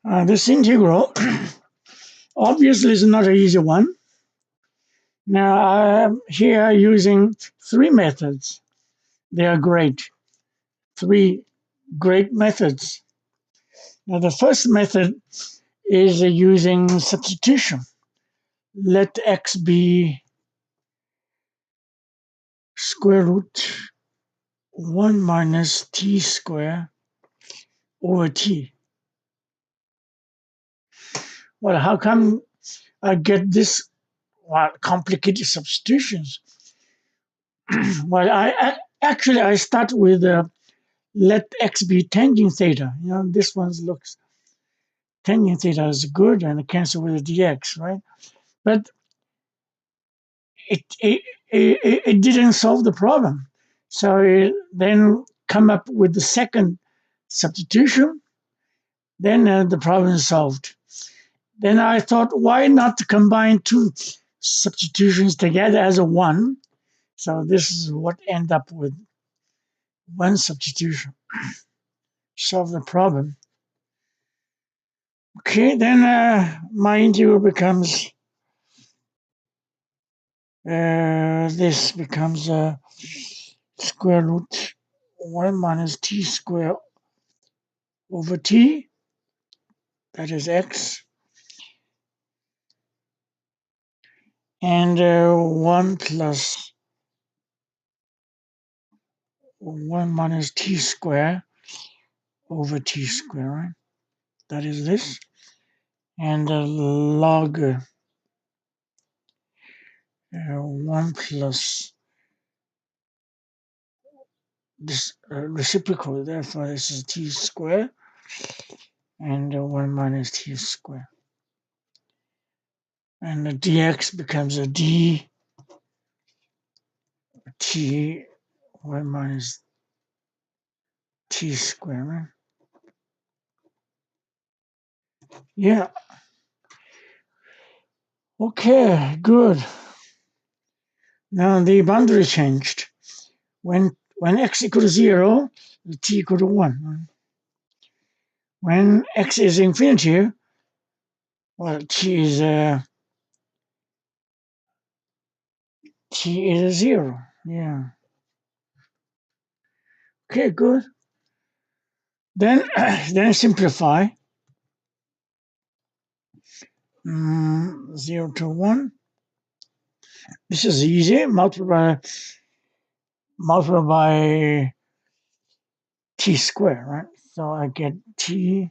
This integral obviously is not an easy one. Now I'm here using three methods. They are great. Three great methods. Now the first method is using substitution. Let x be square root 1 minus t square over t. Well, how come I get this complicated substitutions? Well, actually I start with let x be tangent theta. This one looks tangent theta is good and cancel with the dx, right? But it didn't solve the problem. So then come up with the second substitution. Then the problem is solved. Then I thought, why not combine two substitutions together as a one? So this is what end up with one substitution. Solve the problem. Okay, then my integral becomes this becomes square root 1 minus t square over t, that is x, and 1 plus 1 minus t square over t square, right? That is this. And log 1 plus this reciprocal, therefore this is t square, and 1 minus t square. And the dx becomes a dt 1 minus t square, right? Yeah. Okay, good. Now the boundary changed. When x equals 0, t equal to 1. Right? When x is infinity, well, t is 0. Yeah. Okay, good. Then then simplify. 0 to 1. This is easy. Multiply by t square, right? So I get t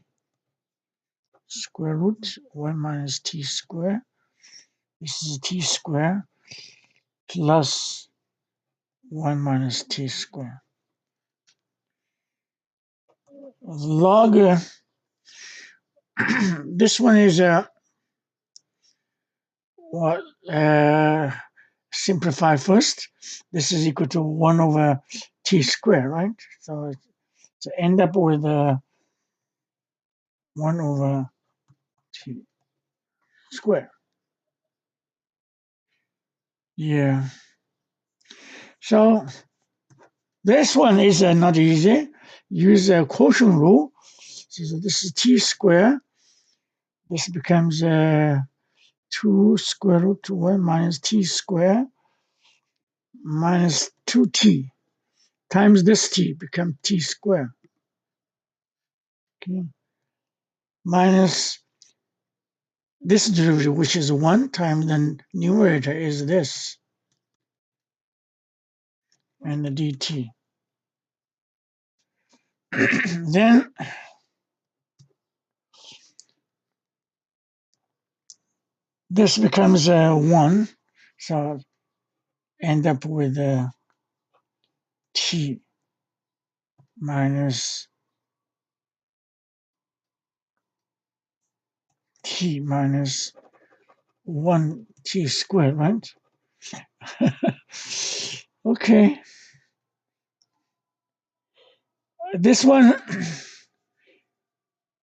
square root 1 minus t square. This is t square plus 1 minus t square. Log, this one is what simplify first. This is equal to 1 over t square, right? So end up with 1 over t square. Yeah. So this one is not easy. Use a quotient rule. So this is t square. This becomes 2 square root 1 minus t square minus 2t times this t become t square. Okay. Minus this derivative, which is 1 times the numerator is this, and the dt. Then this becomes 1, so end up with t minus 1 t squared, right? Okay. This one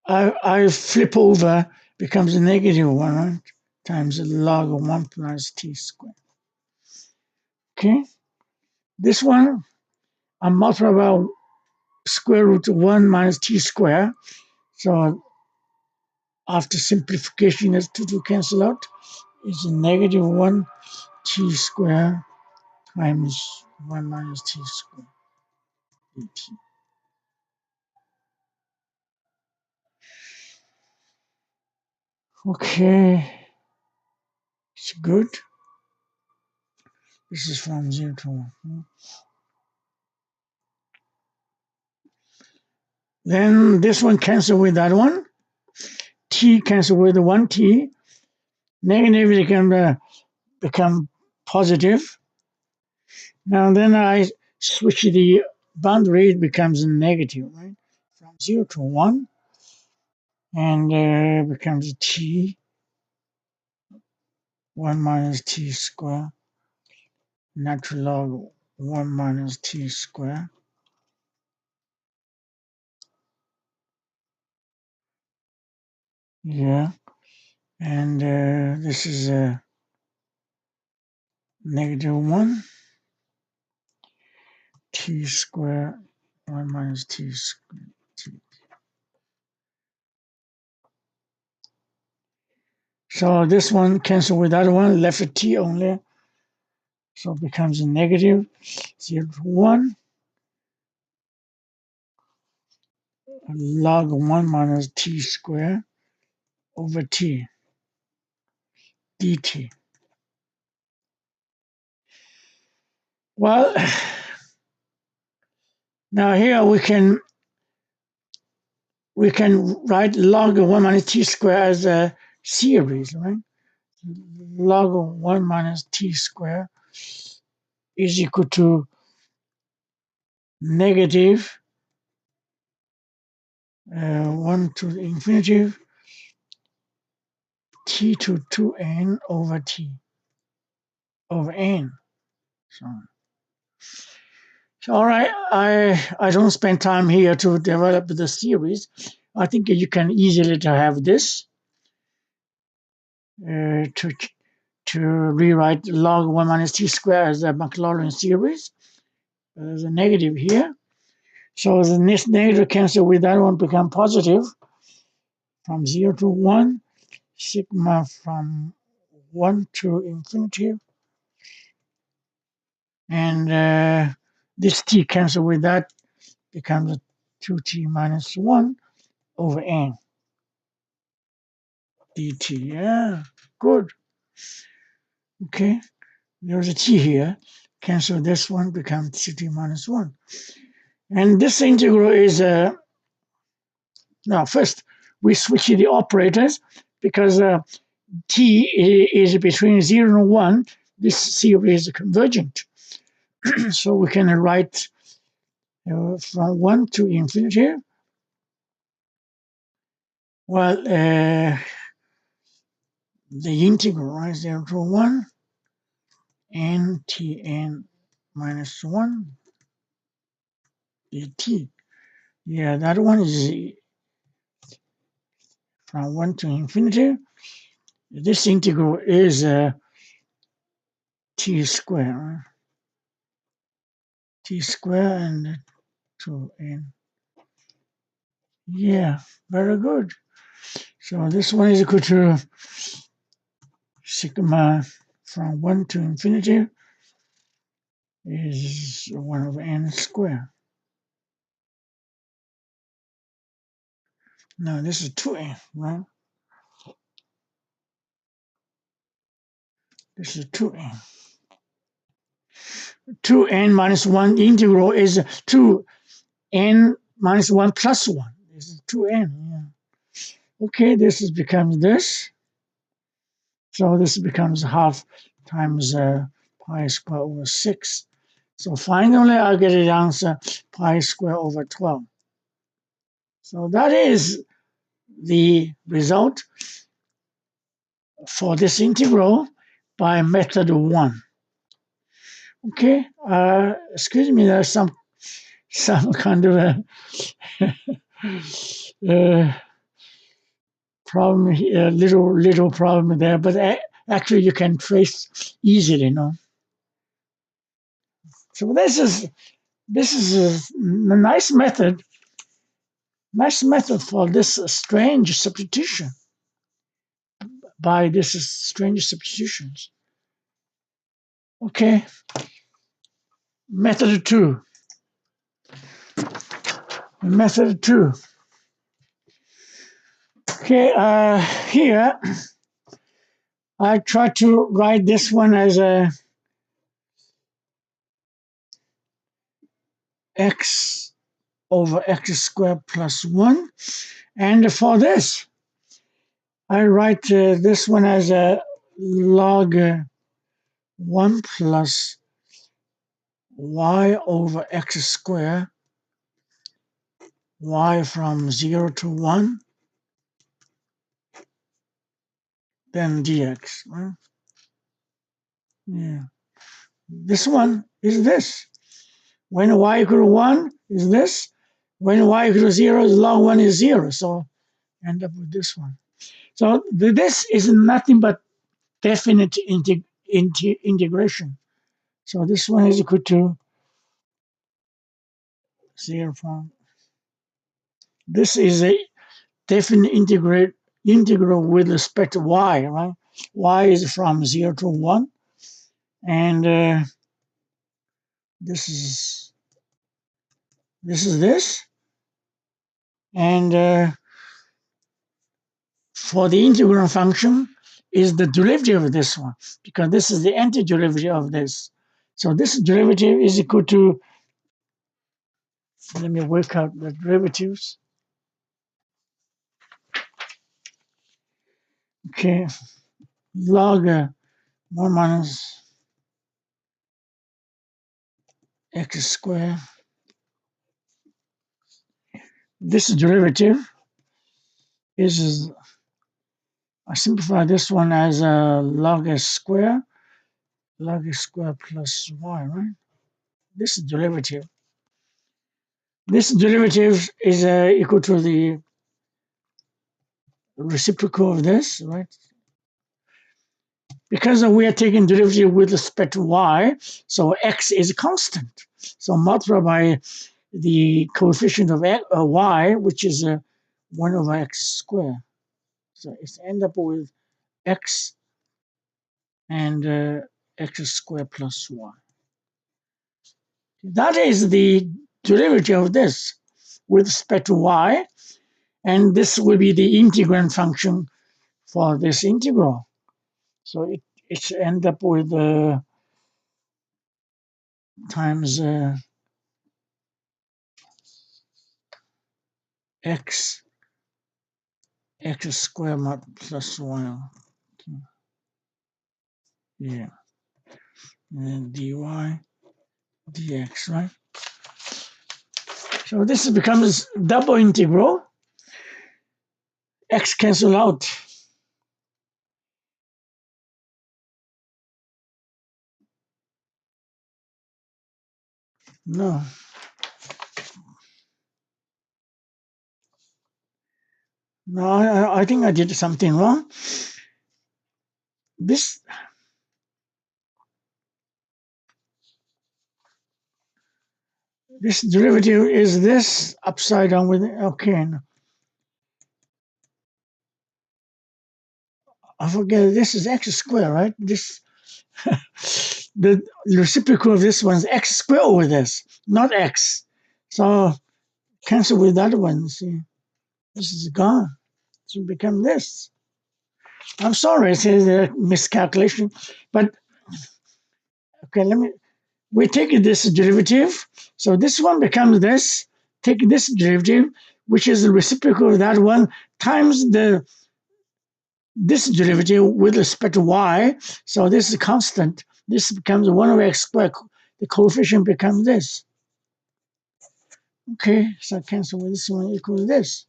I flip over, becomes a negative 1, right? Times the log of 1 plus t squared. Okay. This one I multiply by square root of 1 minus t squared. So after simplification is to cancel out, is negative 1 t squared times 1 minus t squared dt. Okay, it's good. This is from 0 to 1. Then this one cancel with that one. T cancel with 1t. Negative can become positive. Now then I switch the boundary, it becomes negative, right? From 0 to 1, and becomes t, 1 minus t squared, natural log 1 minus t squared. Yeah, and this is negative 1 t squared, 1 minus t squared. So this one cancel with that one, left a t only. So it becomes a negative 0 to 1 log 1 minus t squared over t dt. Well, now here we can write log 1 minus t squared as a series, right? Log 1 minus t squared is equal to negative 1 to the infinity t to 2n over t over n. So all right, I don't spend time here to develop the series. I think you can easily to have this to rewrite log 1 minus t squared as a Maclaurin series. There's a negative here. So the next negative cancel with that one become positive from 0 to 1, sigma from 1 to infinity. And this t cancel with that becomes a 2t minus 1 over n dt. Yeah, good. Okay, there's a t here. Cancel this one, becomes 2t minus 1. And this integral is now first we switch the operators because t is between 0 and 1. This series is convergent. So we can write from 1 to infinity. Well, the integral, right, 0 to 1, n tn minus 1 dt. Yeah, that one is from 1 to infinity. This integral is t squared, t squared and 2n. Yeah, very good. So this one is equal to sigma from 1 to infinity is 1 over n squared. No, this is 2n, right? This is 2n. 2n minus 1 integral is 2n minus 1 plus 1. This is 2n. Yeah. Okay, this becomes this. So this becomes half times pi squared over 6. So finally, I get the answer pi squared over 12. So that is the result for this integral by method 1. Okay, excuse me, there's some kind of a problem here, little problem there, but actually you can trace easily, So this is a nice method for this strange substitution. by this strange substitutions. Okay, method 2. Method 2. Okay, here I try to write this one as a x over x squared plus 1. And for this, I write this one as a log 1 plus y over x squared, y from 0 to 1, then dx. Right? Yeah. This one is this. When y equal to 1 is this. When y equal to 0, log 1 is 0. So end up with this one. So this is nothing but definite integration. So this one is equal to 0 from. This is a definite integral with respect to y, right? Y is from 0 to 1. And this is this. And for the integral function is the derivative of this one, because this is the antiderivative of this. So this derivative is equal to, let me work out the derivatives. Okay, log 1 minus x squared. This derivative is, I simplify this one as log s squared plus y, right? This derivative. This derivative is equal to the reciprocal of this, right? Because we are taking derivative with respect to y, so x is constant. So multiply by the coefficient of y, which is 1 over x squared. So it's end up with x and x squared plus y. That is the derivative of this with respect to y, and this will be the integrand function for this integral. So it's end up with times x squared plus 1. Okay. Yeah. And then dy dx, right? So this becomes double integral. X cancel out. No. No, I think I did something wrong. This derivative is this upside down with it. Okay. I forget, this is x squared, right? This the reciprocal of this one is x squared over this, not x. So cancel with that one. See, this is gone. So become this. I'm sorry, it's a miscalculation, but okay, we take this derivative. So this one becomes this. Take this derivative, which is the reciprocal of that one, times this derivative with respect to y. So this is constant. This becomes 1 over x squared. The coefficient becomes this. Okay, so cancel with this one equals this.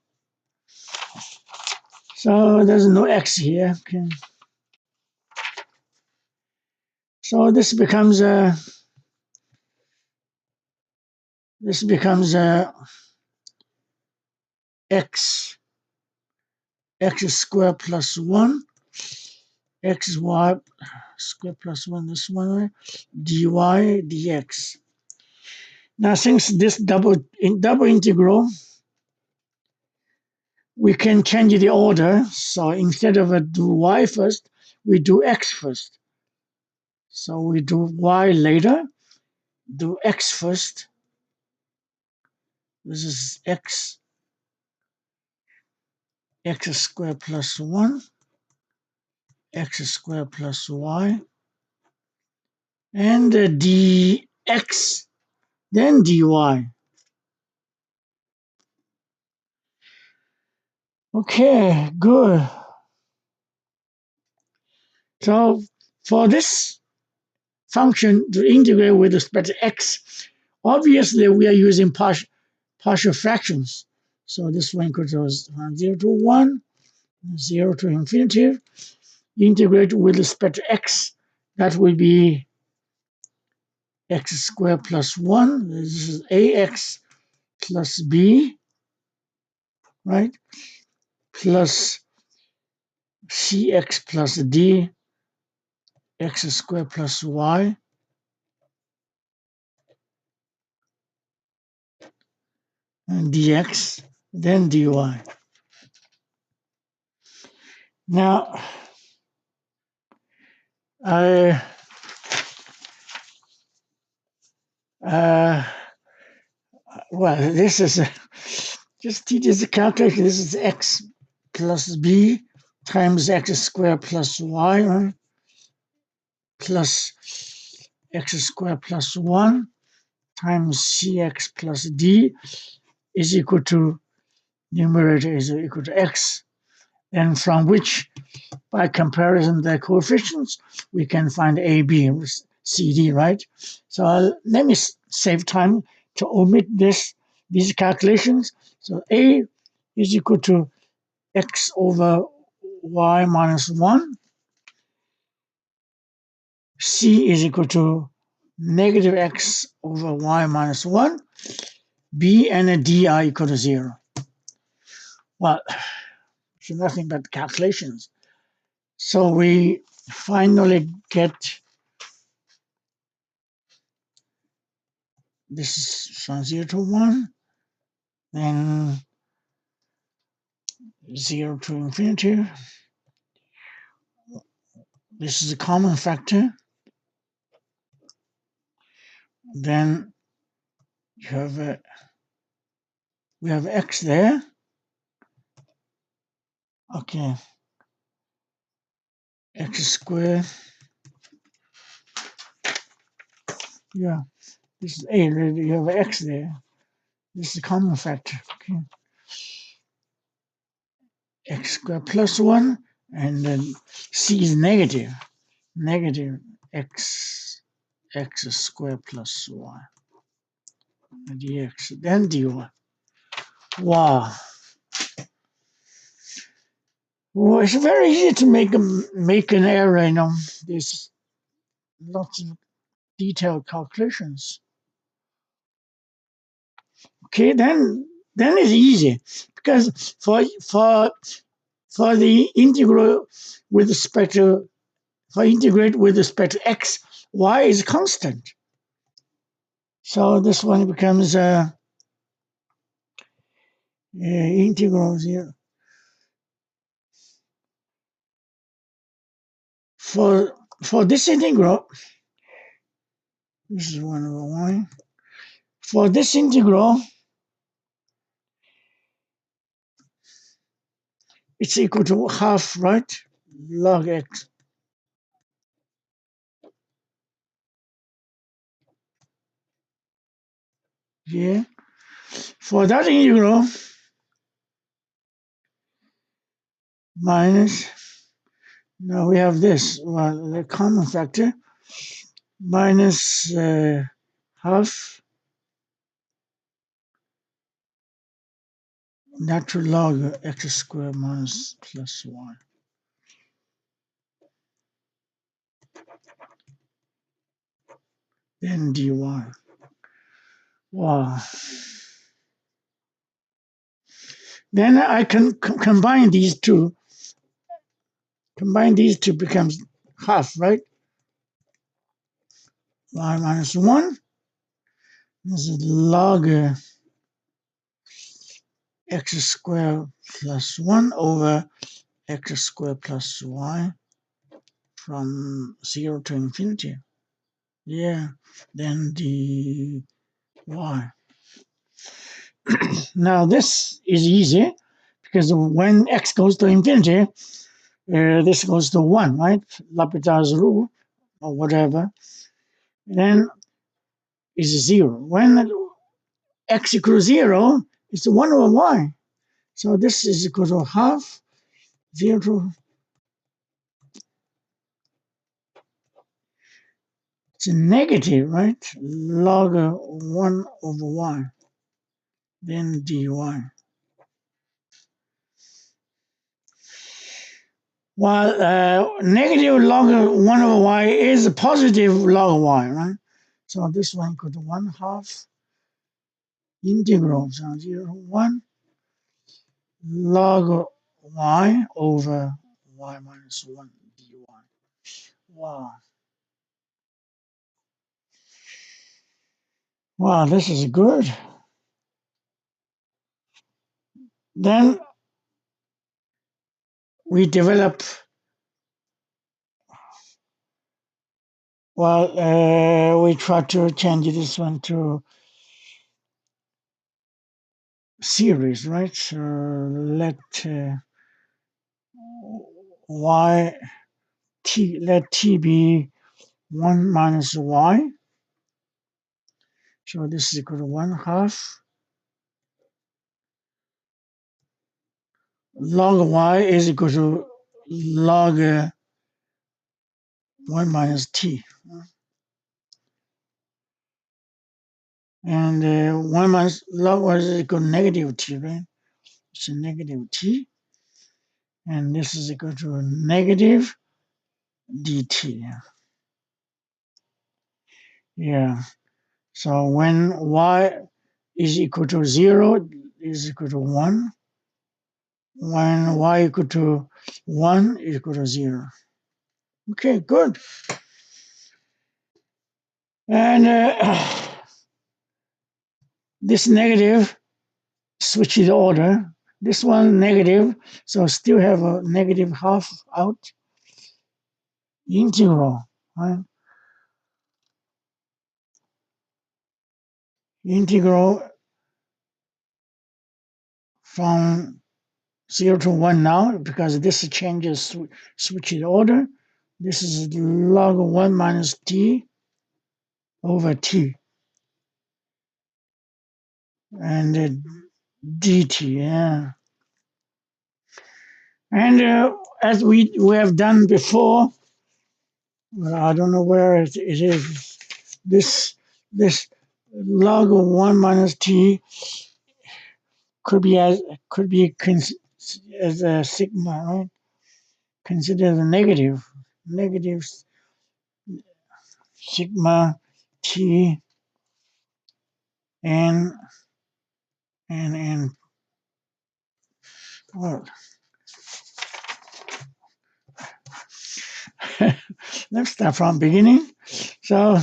So there's no x here. Okay. So this becomes x squared plus 1, xy squared plus 1, this one, right? Dy dx. Now since this double integral we can change the order. So instead of do y first, we do x first. So we do y later, do x first. This is x squared plus 1, x squared plus y, and dx, then dy. Okay, good. So for this function to integrate with respect to x, obviously we are using partial fractions. So this one equals from 0 to 1, 0 to infinity. Integrate with respect to x, that will be x squared plus 1. This is ax plus b, right? Plus cx plus d, x squared plus y, and dx, then dy. Now, I well, this is just teaches the calculation. This is x plus b times x squared plus y, right? Plus x squared plus 1 times cx plus d is equal to, numerator is equal to x, and from which, by comparison the coefficients, we can find a, b, and c, d, right? So let me save time to omit these calculations. So a is equal to x over y minus 1, c is equal to negative x over y minus 1, b and a d are equal to 0. Well, it's nothing but calculations. So we finally get this is from 0 to 1, then 0 to infinity. This is a common factor. Then you have we have x there. Okay, x squared. Yeah, this is a. You have x there. This is a common factor. Okay, x squared plus 1, and then c is negative. Negative x squared plus y dx, then dy. Wow. Well, it's very easy to make an error, There's lots of detailed calculations. Okay, then it's easy because for the integral with respect to for integrate with respect to x, y is constant. So this one becomes integral 0. For this integral, this is 1 over y. For this integral, it's equal to half, right? Log x. Yeah. For that integral, minus, now we have this, well, the common factor, minus half natural log x squared minus plus 1. Then dy. Wow. Then I can combine these two. Combine these two becomes half, right? Y minus 1. This is log x squared plus 1 over x squared plus y from 0 to infinity. Yeah, then dy. Now this is easy because when x goes to infinity, this goes to 1, right? L'Hopital's rule or whatever. Then is 0. When x equals 0, it's 1 over y. So this is equal to half 0 to, it's a negative, right? Log 1 over y, then dy. While negative log 1 over y is a positive log y, right? So this one equal to 1 half integral from 0 to 1 log y over y minus 1 dy. Wow. Wow, this is good. Then we develop, we try to change this one to series, right? So let let t be 1 minus y. So this is equal to 1 half log y is equal to log 1 minus t. And 1 minus log y is equal to negative t, right? It's a negative t. And this is equal to negative dt. Yeah. So when y is equal to 0 is equal to 1. When y equal to 1 is equal to 0. Okay, good. And this negative switch the order. This one negative, so still have a negative half out. Integral, right? Integral from 0 to 1 now, because this changes switch the order. This is log 1 minus t over t. And dt, yeah. And as we have done before, I don't know where it is. This log of 1 minus t could be as a sigma, right? Consider the negative sigma t and and well, let's start from beginning. So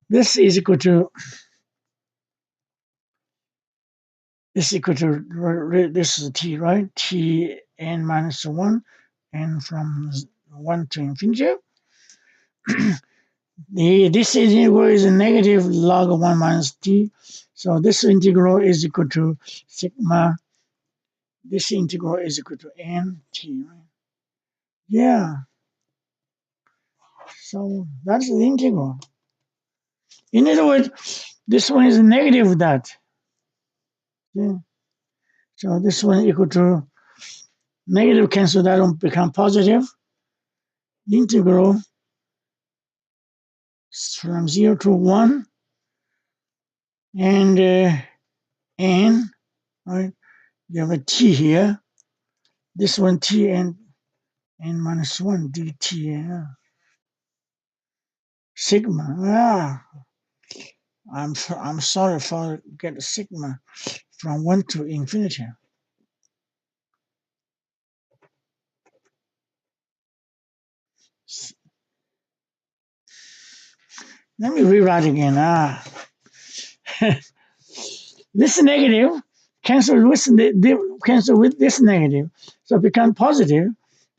this is equal to this is equal to this is t, right? T n minus 1 and from 1 to infinity. This integral is a negative log of 1 minus t. So this integral is equal to sigma. This integral is equal to n t, right? Yeah. So that's the integral. In other words, this one is negative with that. Yeah. So this one equal to negative cancel that and become positive. Integral from 0 to 1 and n, right? You have a t here. This one t and n minus 1 dt. Yeah. Sigma. Ah, I'm sorry for get sigma from 1 to infinity. Let me rewrite again. This negative cancel with this negative. So it becomes positive.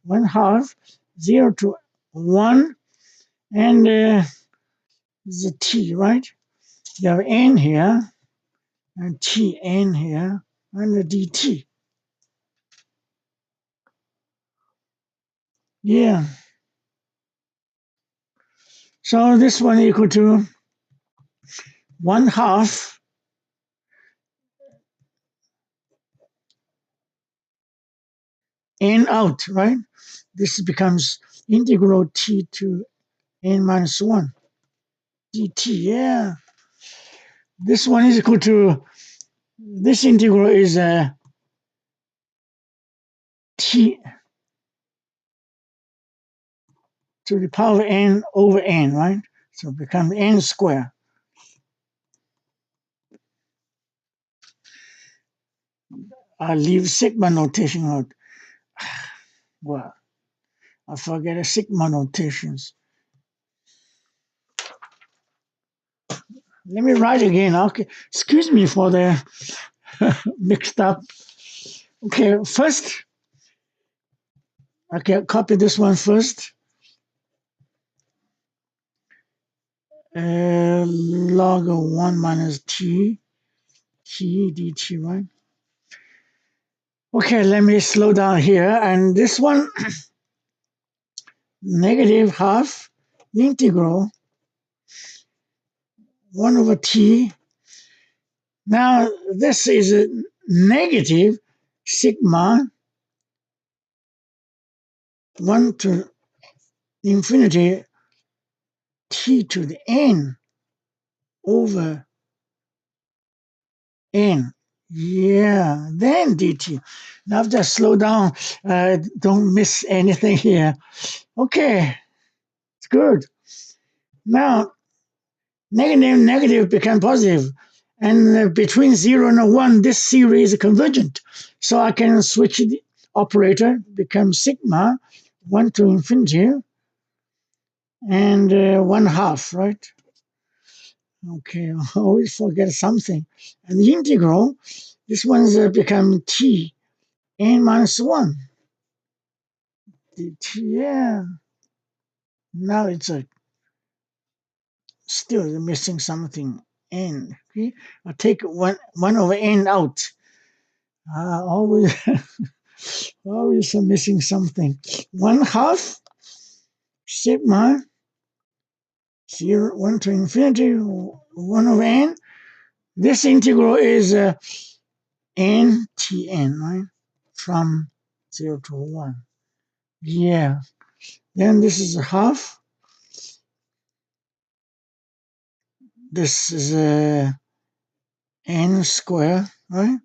1/2, 0 to 1, and the t, right? You have n here, and tn here, and the dt. Yeah. So this one equal to 1/2 n out, right? This becomes integral t to n minus 1 dt. Yeah. This one is equal to, this integral is t to the power n over n, right? So it becomes n squared. I'll leave sigma notation out. Well, I forget the sigma notations. Let me write again. Okay, excuse me for the mixed up. Okay, first, okay, copy this one first. Log of 1 minus t dt, right? Okay, let me slow down here. And this one, negative half integral 1 over t. Now, this is a negative sigma 1 to infinity t to the n over n. Yeah, then dt. Now just slow down. Don't miss anything here. Okay, it's good. Now, negative become positive. And between 0 and 1, this series is convergent. So I can switch the operator, become sigma 1 to infinity and 1/2, right? Okay, I always forget something. And the integral, this one's become t n minus 1. Yeah. Now it's still missing something. N. Okay, I take 1 over n out. Always, always missing something. 1/2 sigma 0 1 to infinity 1 over n. This integral is n tn, right? From 0 to 1. Yeah. Then this is a half. This is n squared, right?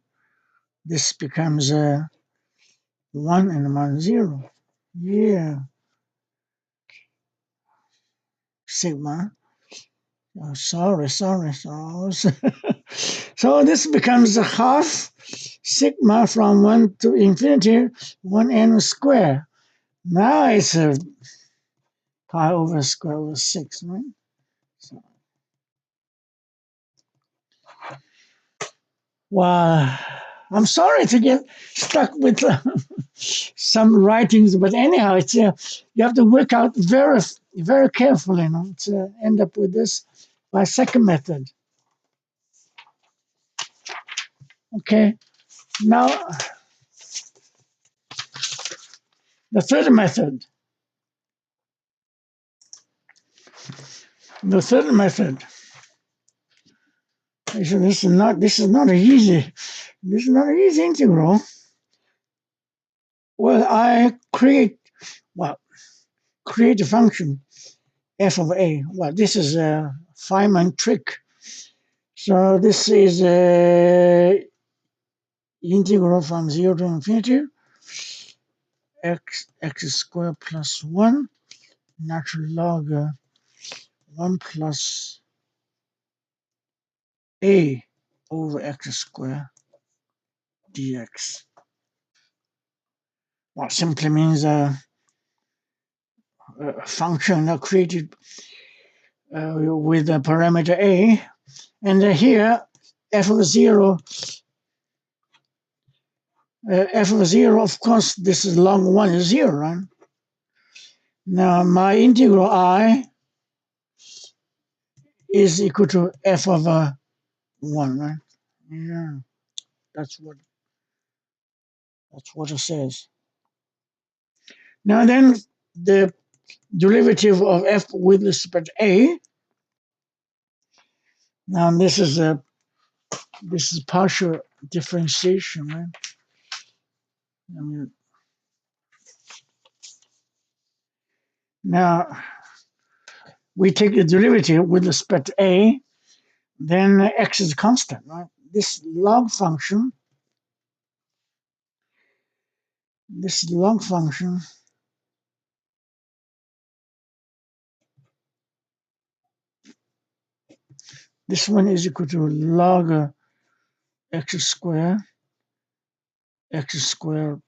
This becomes 1 and minus 0. Yeah. Sigma. Oh, sorry. So this becomes a half sigma from 1 to infinity, 1n squared. Now it's a pi over square over 6, right? So, well, I'm sorry to get stuck with some writings, but anyhow, it's you have to work out very carefully, to end up with this by second method. Okay, now the third method. The third method. This is not an easy. This is not an easy integral. Well, I create a function f of a. Well, this is a Feynman trick. So this is a integral from 0 to infinity x squared plus 1 natural log 1 plus a over x squared dx. Well, simply means a function created with a parameter a, and here f of 0 f of 0, of course, this is log 1 is 0, right? Now, my integral I is equal to f of 1, right? Yeah, that's what it says. Now then, the derivative of f with respect to a. Now this is partial differentiation, right? I mean, now we take the derivative with respect to a, then x is constant, right? This log function, this log function this one is equal to log x squared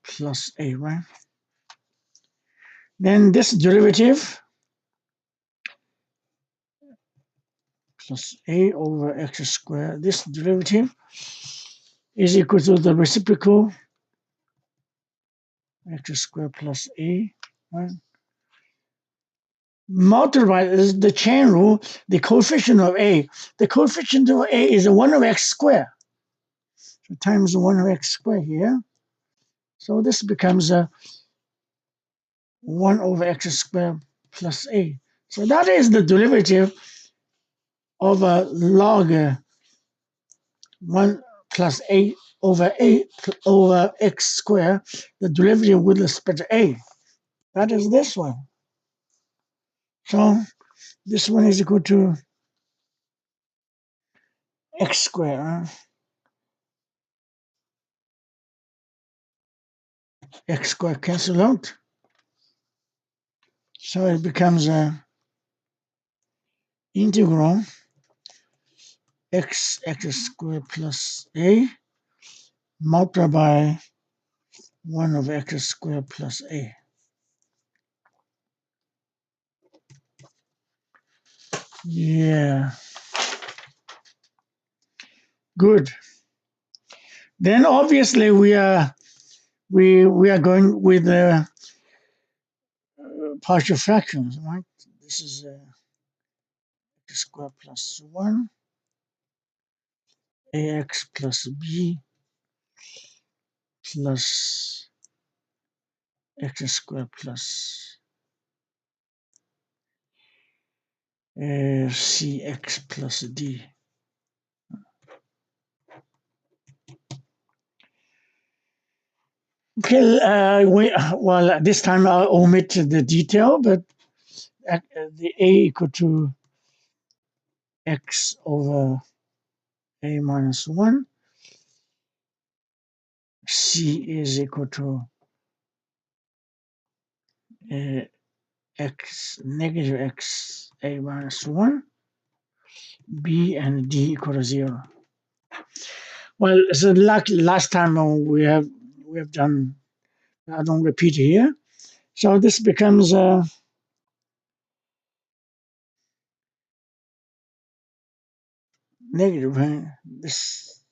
plus a, right? Then this derivative plus a over x squared, this derivative is equal to the reciprocal x squared plus a, right? Multiply is the chain rule, the coefficient of a. The coefficient of a is 1 over x squared. So times 1 over x squared here. So this becomes a 1 over x squared plus a. So that is the derivative of a log 1 plus a over x squared, the derivative with respect to a. That is this one. So this one is equal to x squared. X squared cancel out. So it becomes a integral x squared plus a multiplied by 1 over x squared plus a. Yeah, good. Then obviously we are going with partial fractions, right? This is x squared plus 1 ax plus b plus x squared plus cx plus d. Okay, well, this time I'll omit the detail, but the a equal to x over a minus 1, c is equal to x negative x a minus 1, b and d equal to 0. Well, so like last time we have done, I don't repeat here. So this becomes negative. Right? This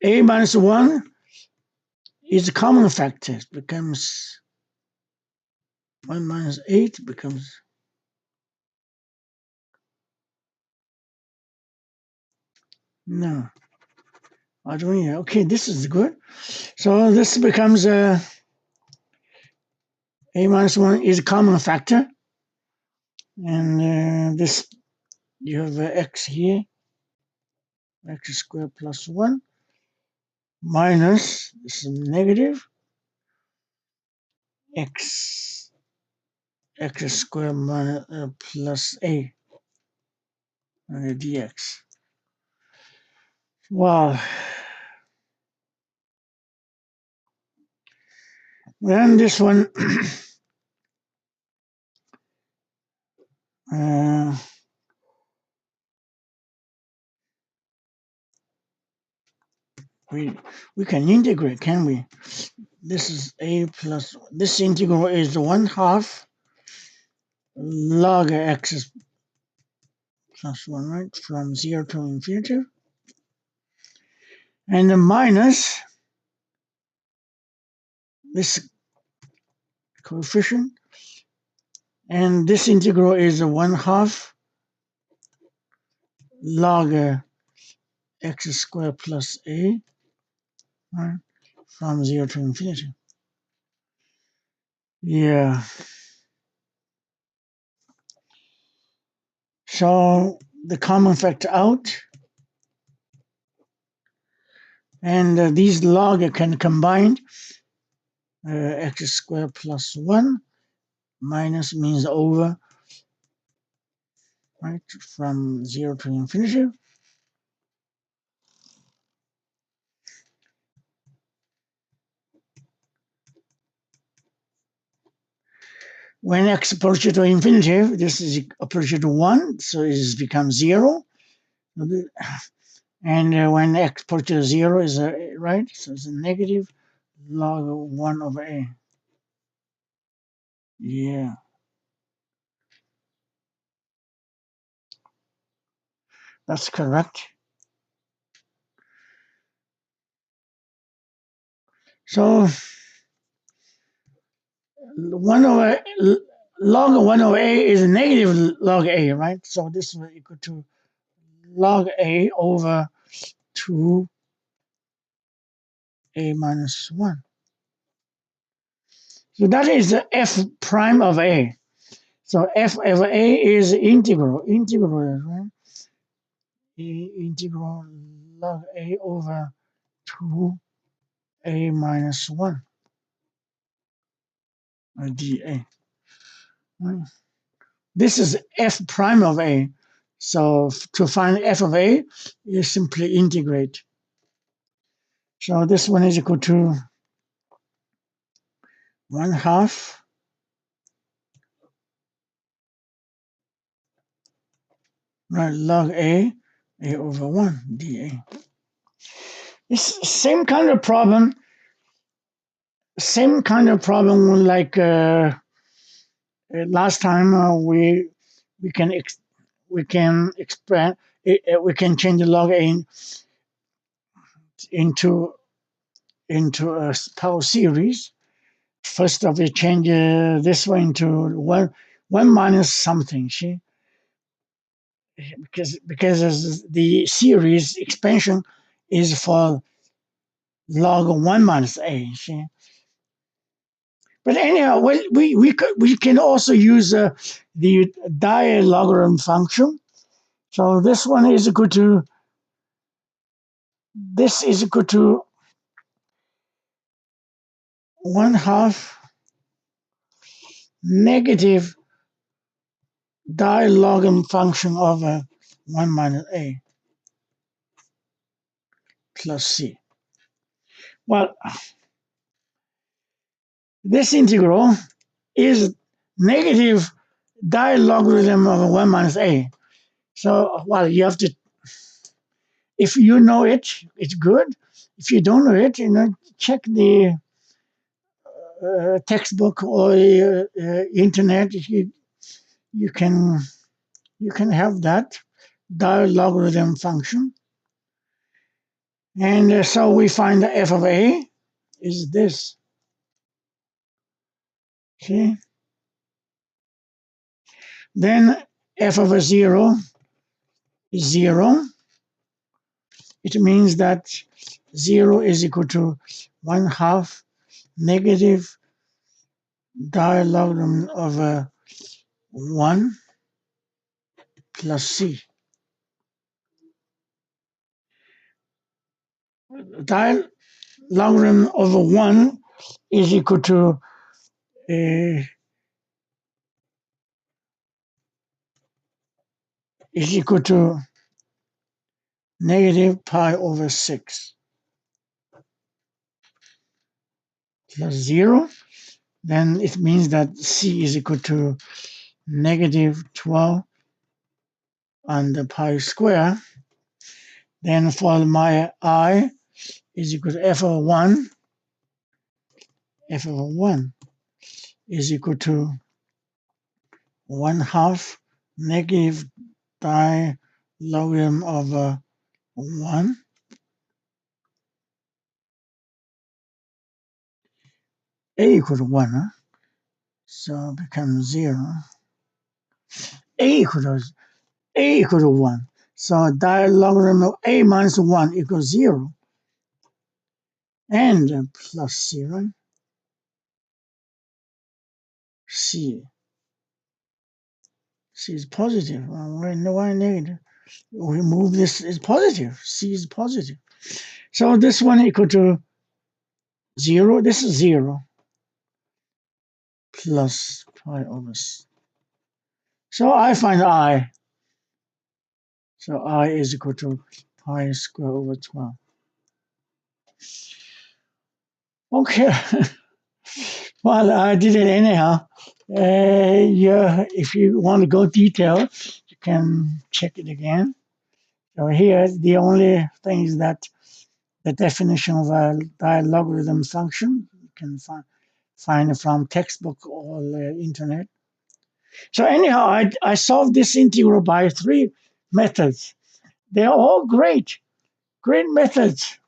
a minus 1 is a common factor. It becomes 1 minus 8 becomes no. I don't know. Okay, this is good. So this becomes a minus 1 is a common factor. And this, you have x here, x squared plus 1 minus, this is negative, x squared minus, plus a dx. Wow. Then this one, we can integrate, can we? This is a plus, this integral is 1/2 log x plus 1, right? From 0 to infinity. and the minus this coefficient, and this integral is 1/2 log x squared plus a, right, from 0 to infinity. Yeah. So the common factor out, and these log can combine. X squared plus 1 minus means over, right, from 0 to infinity. When x approaches to infinity, this is approaches to 1, so it becomes 0. And when x approaches 0 is right, so it's a negative log of 1 over a. Yeah, that's correct. So 1 over log of 1 over a is a negative log a, right? So this is equal to log a over 2 a minus 1. So that is the f prime of a. So f of a is integral, right? Integral log a over 2 a minus 1 dA. Right? This is f prime of a. So to find f of a, you simply integrate. So this one is equal to 1/2 right, log a over 1 dA. It's same kind of problem like last time. We can we can expand we can change the log a into a power series. First of all, change this one into one minus something. See, because the series expansion is for log 1 minus a. See? But anyhow, we can also use the dilogarithm function. So this one is equal to this is equal to 1/2 negative dilogarithm function of 1 minus a plus c. Well, this integral is negative dilogarithm of 1 minus a. So, well, you have to, if you know it, it's good. If you don't know it, check the textbook or internet. You can have that dilogarithm function. And so we find the f of a is this. See? Then f of a 0 is 0. It means that 0 is equal to 1/2 negative dilogarithm of 1 plus c. Dilogarithm of 1 is equal to uh, negative pi over 6 plus 0. Then it means that c is equal to negative 12 on the pi square. Then for my I is equal to f of 1. F of 1 is equal to 1/2 negative dilogarithm of 1 A equal to 1, huh? So it becomes 0. A equal to A equal to 1. So logarithm of A minus 1 equals 0. And plus 0. C. C is positive. Why negative? We move this is positive. C is positive. So this one equal to 0. This is 0 plus pi over C. So I find I. So I is equal to pi square over 12. Okay. Well, I did it anyhow. Yeah, if you want to go detail, you can check it again. So here, the only thing is that the definition of a logarithm function you can find it from textbook or the internet. So anyhow, I solved this integral by 3 methods. They're all great methods.